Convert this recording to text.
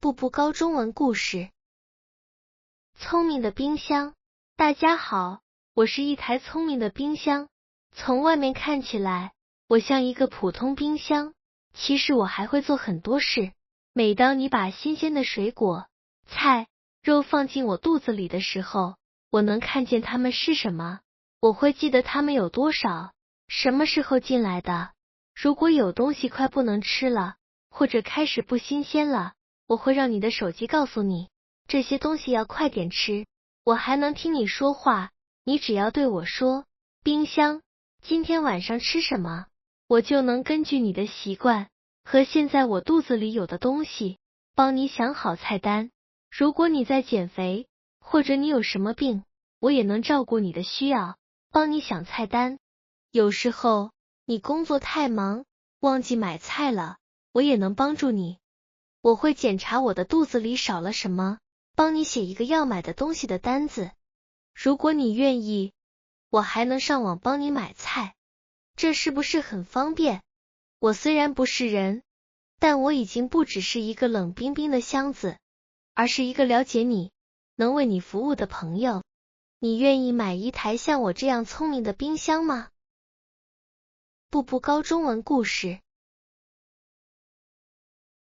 步步高中文故事。聪明的冰箱。大家好，我是一台聪明的冰箱。从外面看起来，我像一个普通冰箱，其实我还会做很多事。每当你把新鲜的水果、菜、肉放进我肚子里的时候，我能看见它们是什么，我会记得它们有多少，什么时候进来的。如果有东西快不能吃了，或者开始不新鲜了，我会让你的手机告诉你，这些东西要快点吃。我还能听你说话，你只要对我说，冰箱，今天晚上吃什么？我就能根据你的习惯和现在我肚子里有的东西，帮你想好菜单。如果你在减肥，或者你有什么病，我也能照顾你的需要，帮你想菜单。有时候你工作太忙，忘记买菜了，我也能帮助你。我会检查我的肚子里少了什么，帮你写一个要买的东西的单子。如果你愿意，我还能上网帮你买菜，这是不是很方便？我虽然不是人，但我已经不只是一个冷冰冰的箱子，而是一个了解你、能为你服务的朋友。你愿意买一台像我这样聪明的冰箱吗？步步高中文故事。